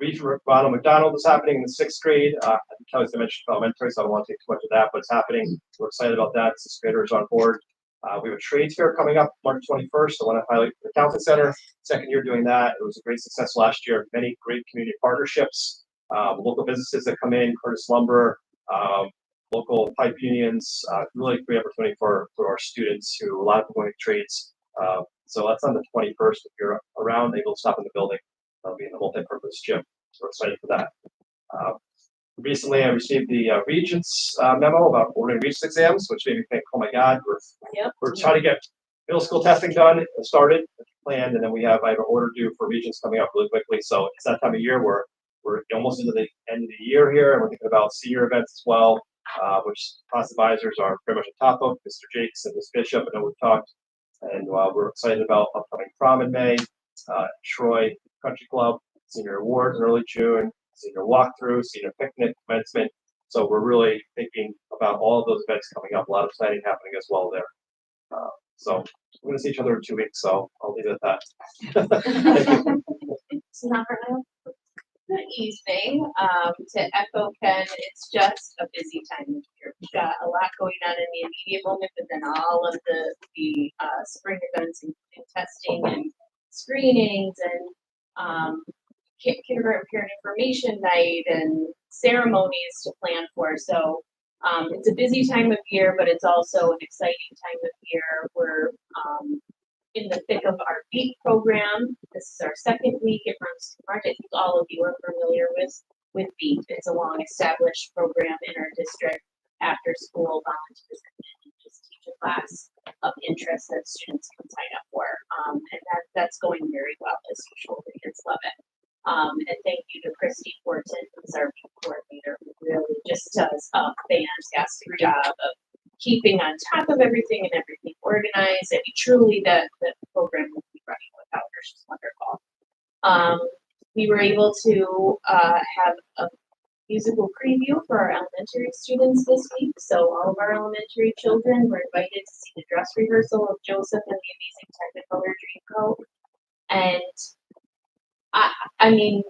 Read for Ronald McDonald is happening in the 6th grade. I think Kelly's mentioned elementary, so I don't want to take too much of that, but it's happening. We're excited about that. 6th graders on board. We have a trades fair coming up March 21st. I want to highlight the Counseling Center. 2nd year doing that. It was a great success last year. Many great community partnerships. Local businesses that come in, Curtis Lumber, local pipe unions. Really great opportunity for our students who a lot of them going to trades. So that's on the 21st. If you're around, able to stop in the building. That'll be in the multi-purpose gym. So we're excited for that. Recently, I received the Regents memo about ordering Regents exams, which made me think, oh my God, we're trying to get middle school testing done, it started, planned, and then I have an order due for Regents coming up really quickly. So it's that time of year where we're almost into the end of the year here, and we're thinking about senior events as well, which class advisors are pretty much on top of. Mr. Jakes and Ms. Bishop, I know we've talked, and we're excited about upcoming prom in May, Troy Country Club, senior awards in early June, senior walkthrough, senior picnic, commencement. So we're really thinking about all of those events coming up. A lot of exciting happening as well there. So we're gonna see each other in 2 weeks, so I'll leave it at that. Thank you. It's not right. Good evening. To echo Ken, it's just a busy time of year. We've got a lot going on in the immediate moment, but then all of the spring events, including testing and screenings and kindergarten parent information night and ceremonies to plan for. So it's a busy time of year, but it's also an exciting time of year. We're in the thick of our BEAT program. This is our second week. It runs through March. I think all of you are familiar with BEAT. It's a long established program in our district. After school, volunteers come in and just teach a class of interest that students can sign up for. And that's going very well as usual. The kids love it. And thank you to Christy Fortin, who's our BEAT coordinator, who really just does a fantastic job of keeping on top of everything and everything organized. I mean, truly, the program would be running without her. She's wonderful. We were able to have a musical preview for our elementary students this week. So all of our elementary children were invited to see the dress rehearsal of Joseph and the Amazing Technicolor Dreamcoat. And I mean,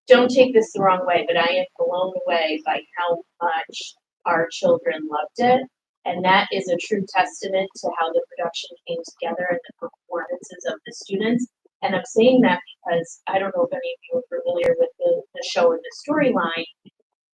don't take this the wrong way, but I am blown away by how much our children loved it. And that is a true testament to how the production came together and the performances of the students. And I'm saying that because I don't know if any of you are familiar with the show and the storyline.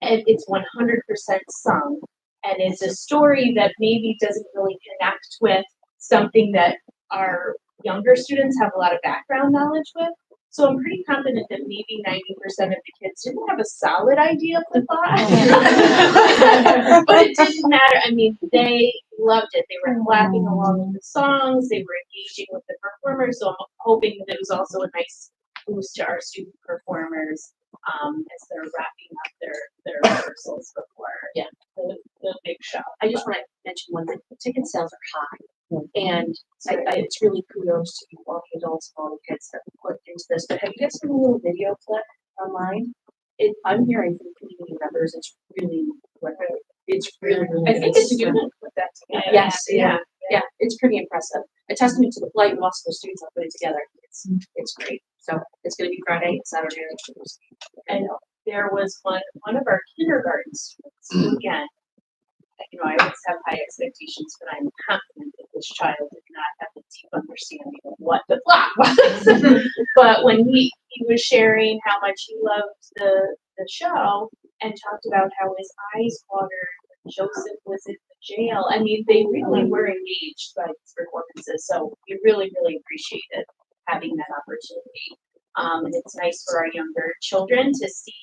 And it's 100% sung. And it's a story that maybe doesn't really connect with something that our younger students have a lot of background knowledge with. So I'm pretty confident that maybe 90% of the kids didn't have a solid idea of the plot. But it didn't matter. I mean, they loved it. They were clapping along with the songs. They were engaging with the performers. So I'm hoping that it was also a nice boost to our student performers as they're wrapping up their rehearsals before the big show. I just want to mention one thing. Ticket sales are high. And it's really kudos to all the adults and all the kids that put into this. But have you guys seen a little video clip online? I'm hearing from community members, it's really, I think a student put that together. Yes, yeah, it's pretty impressive. A testament to the flight and also the students that put it together. It's great. So it's going to be Friday and Saturday. And there was one of our kindergarten students who, again, you know, I always have high expectations, but I'm confident that this child did not have a deep understanding of what the plot was. But when he was sharing how much he loved the show and talked about how his eyes watered when Joseph was in the jail, I mean, they really were engaged by these performances. So we really, really appreciated having that opportunity. And it's nice for our younger children to see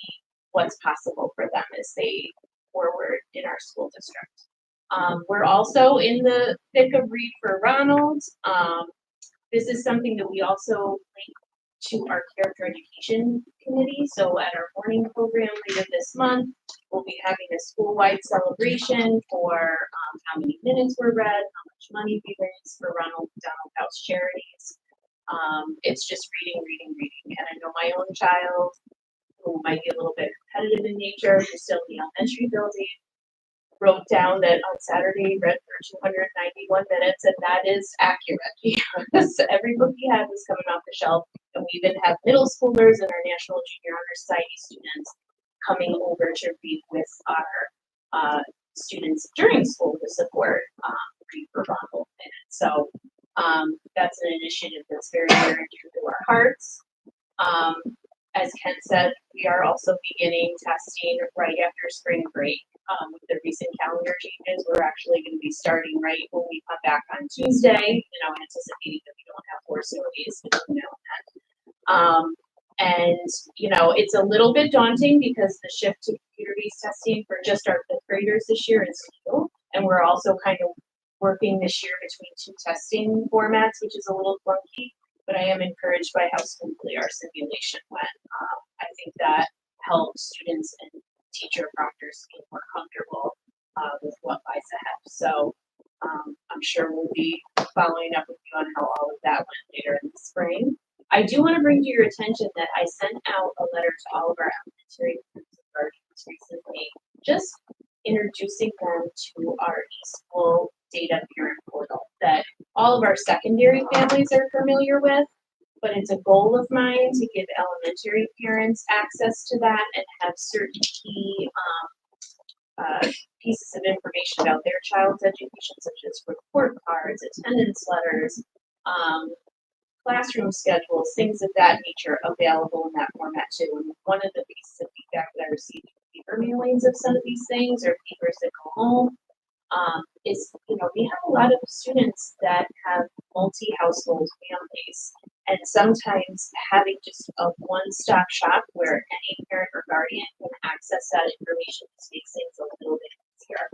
what's possible for them as they forward in our school district. We're also in the thick of Read for Ronald. This is something that we also link to our character education committee. So at our morning program later this month, we'll be having a school-wide celebration for how many minutes were read, how much money we raised for Ronald McDonald House charities. It's just reading. And I know my own child, who might be a little bit competitive in nature, who's still in the elementary building, wrote down that on Saturday read for 291 minutes, and that is accurate because every book he had was coming off the shelf. And we even have middle schoolers and our National Junior Honor Society students coming over to read with our students during school to support Read for Ronald. So that's an initiative that's very near and dear to our hearts. As Ken said, we are also beginning testing right after spring break. With the recent calendar changes, we're actually going to be starting right when we come back on Tuesday, anticipating that we don't have 4 snow days between now and then. And, it's a little bit daunting because the shift to computer-based testing for just our 5th graders this year is new. And we're also kind of working this year between two testing formats, which is a little clunky, but I am encouraged by how smoothly our simulation went. I think that helps students and teacher proctors get more comfortable with what lies ahead. So I'm sure we'll be following up with you on how all of that went later in the spring. I do want to bring to your attention that I sent out a letter to all of our elementary guardians recently, just introducing them to our eSchool data parent portal that all of our secondary families are familiar with, but it's a goal of mine to give elementary parents access to that and have certain key pieces of information about their child's education, such as report cards, attendance letters, classroom schedules, things of that nature available in that format too. And one of the pieces of feedback that I received in paper mailings of some of these things or papers that go home is, you know, we have a lot of students that have multi-household families, and sometimes having just a one-stop shop where any parent or guardian can access that information just makes things a little bit easier.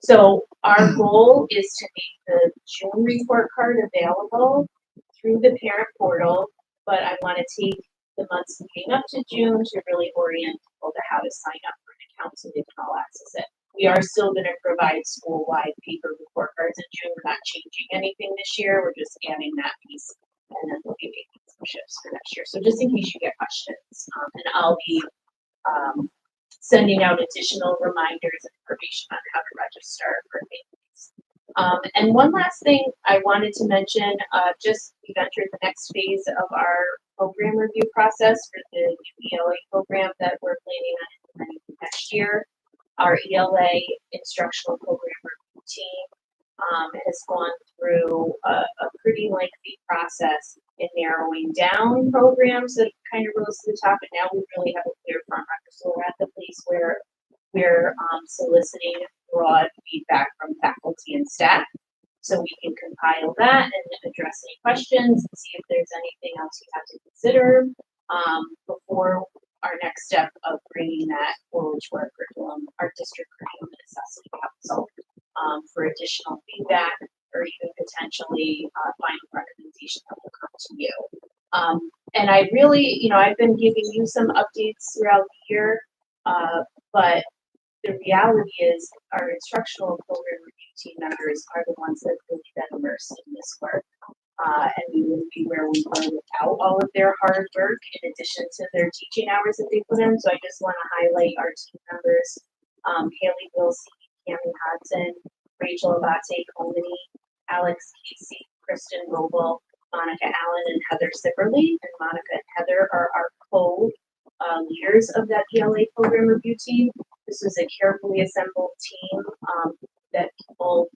So our goal is to make the June report card available through the parent portal, but I want to take the months leading up to June to really orient people to how to sign up for an account so they can all access it. We are still going to provide school-wide paper report cards in June. We're not changing anything this year. We're just adding that piece, and then we'll be making some shifts for next year. So just in case you get questions, and I'll be sending out additional reminders and information on how to register for things. And one last thing I wanted to mention, just we've entered the next phase of our program review process for the new ELA program that we're planning on implementing next year. Our ELA instructional program review team has gone through a pretty lengthy process in narrowing down programs that kind of rose to the top, and now we really have a clear front runner. So we're at the place where we're soliciting broad feedback from faculty and staff, so we can compile that and address any questions and see if there's anything else you have to consider before our next step of bringing that forward to our curriculum, our district curriculum and assessment council for additional feedback or even potentially final recommendation that will come to you. And I really, you know, I've been giving you some updates throughout the year, but the reality is our instructional program review team members are the ones that have really been immersed in this work. And we wouldn't be where we were without all of their hard work in addition to their teaching hours that they put in. So I just want to highlight our team members, Haley Wilson, Cameron Hodson, Rachel Abate Comedy, Alex Casey, Kristen Noble, Monica Allen, and Heather Sipperly. And Monica and Heather are our co-leaders of that ELA program review team. This was a carefully assembled team that people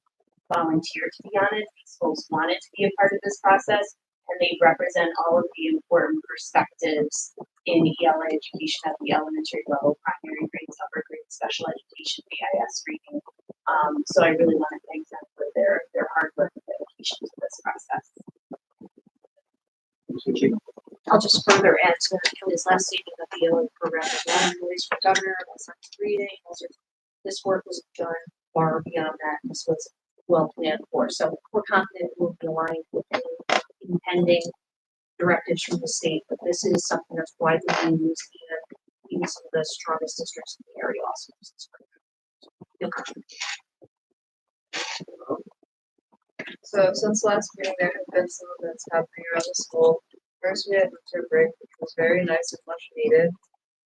volunteered to be on it. These folks wanted to be a part of this process, and they represent all of the important perspectives in ELA education at the elementary level, primary grades, upper grades, special education, BIS reading. So I really want to thank them for their hard work and dedication to this process. I'll just further add to Kelly's last statement that the ELA program is not released from governor, that's not reading. This work was done far beyond that. This was well planned for. So we're confident we'll be aligned with any impending directives from the state, but this is something that's widely being used, even some of the strongest districts in the area also use this program. Feel confident. So since last meeting, there have been some events happening around the school. First, we had winter break, which was very nice and much needed.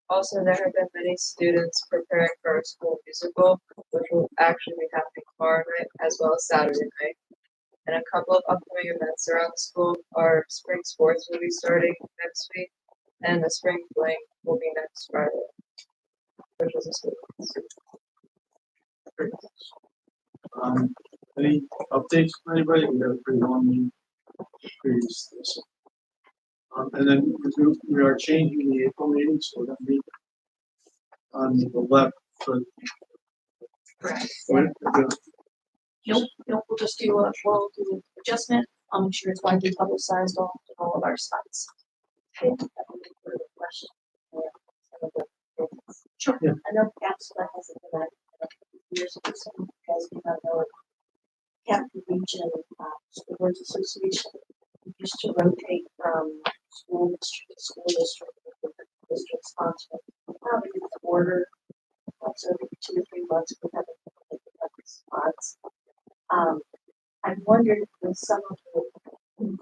Also, there have been many students preparing for our school musical, which will actually be happening tomorrow night as well as Saturday night. And a couple of upcoming events around the school are spring sports will be starting next week, and the spring fling will be next Friday, which was a school. Any updates from anybody? We had a pretty long meeting previously. So. And then we are changing the April meeting, so we're going to meet on the left. For Correct. when, Nope, we'll just do we'll do an adjustment. I'll make sure it's widely publicized on all of our sites. Okay. Question. Sure. Yeah. I know council that hasn't been that years ago, so you guys may not know it. Capital Region, School Boards Association, we used to rotate from school district to school district, with different district sponsors. Probably in order, once every 2 or 3 months, we have different spots. I wondered if some of the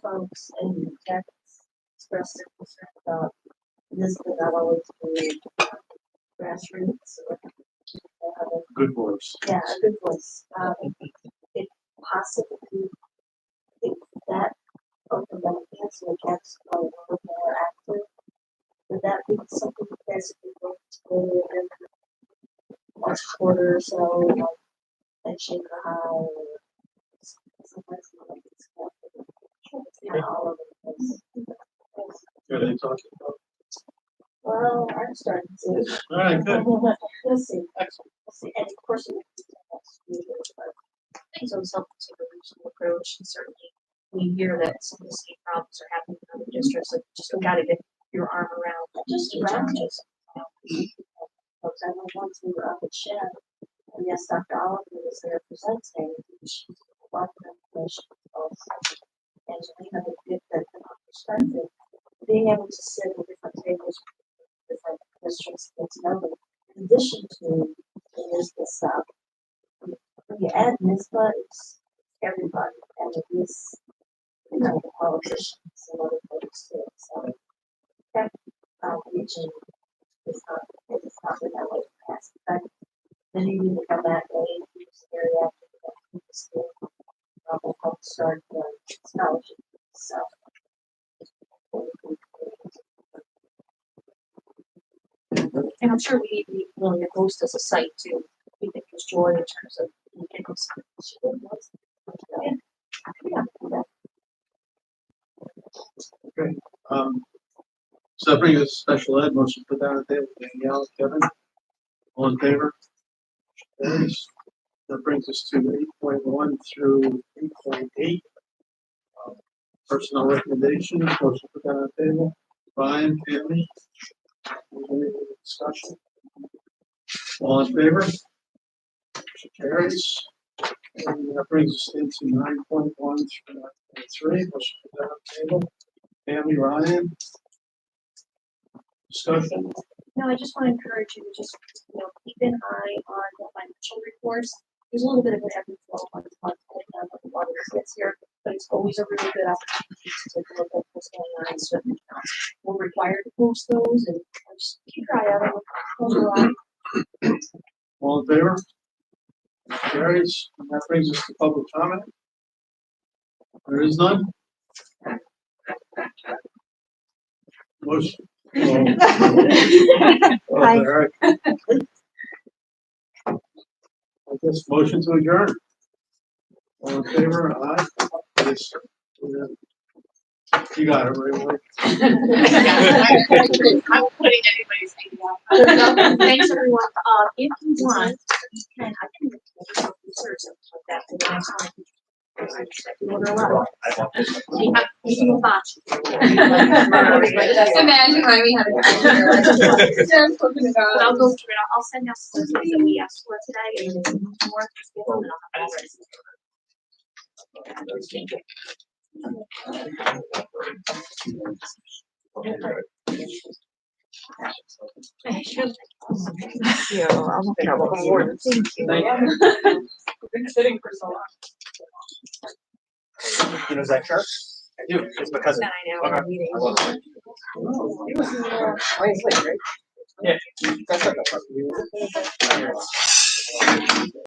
folks in the text expressed their concern about this, but not always being grassroots or Good voice. yeah, a good voice. If possibly, if that open up against the cats are a little more active, would that be something you guys would be going to do in March quarter or so, like at Shaker High or sometimes like it's not all over the place. Are they talking about? Well, I'm starting to. All right, good. We'll see. Excellent. We'll see. And of course, things always help to take a regional approach, and certainly we hear that some of the same problems are happening in other districts, like just gotta get your arm around just the challenges. Folks, I know once we were up at Shed, and yes, Dr. Oliver was there presenting, and she was walking information also. And we have a good perspective, being able to sit at different tables, different districts, get to know them. In addition to there's the stuff. When you add NISBA, it's everybody, and it is, you know, the politicians and other folks too. So that region is not been that way in the past. In fact, the need to come that way, use the area after the school, will help start the scholarship. So. And I'm sure we'd be willing to host as a site too. We think there's joy in terms of Okay. So that brings us to special ed, motion put down on the table, Danielle, Kevin, all in favor? Carries. That brings us to 8.1 through 8.8. Personnel recommendations, motion put down on the table, Brian, Anthony, any discussion? All in favor? Motion carries. And that brings us into 9.1 through 9.3, motion put down on the table, Tammy, Ryan. Discussion? No, I just want to encourage you to just, you know, keep an eye on the financial reports. There's a little bit of an ebb and flow on the month depending on what the water gets here, but it's always a really good opportunity to take a look at what's going on in certain accounts. We're required to post those and just keep your eye out on them. All in favor? Carries. And that brings us to public comment. There is none. Motion. Oh, Hi. Eric. I guess motion to adjourn. All in favor? Aye. Yes. You got it, right away. I'm putting anybody's name down. Thanks, everyone. If you want, you can, I can research something like that for the next one. Order a lot. You can watch. Imagine why we have a But I'll go through it. I'll send out some things that we asked for today and then more. And I'll have it Thank you. I'll pick up one more. Thank you. We've been sitting for so long. You know Zach Sharp? I do, it's my cousin. I know. Okay. Meeting. I love him. It was in the. Oh, he's like, right? Yeah. That's like a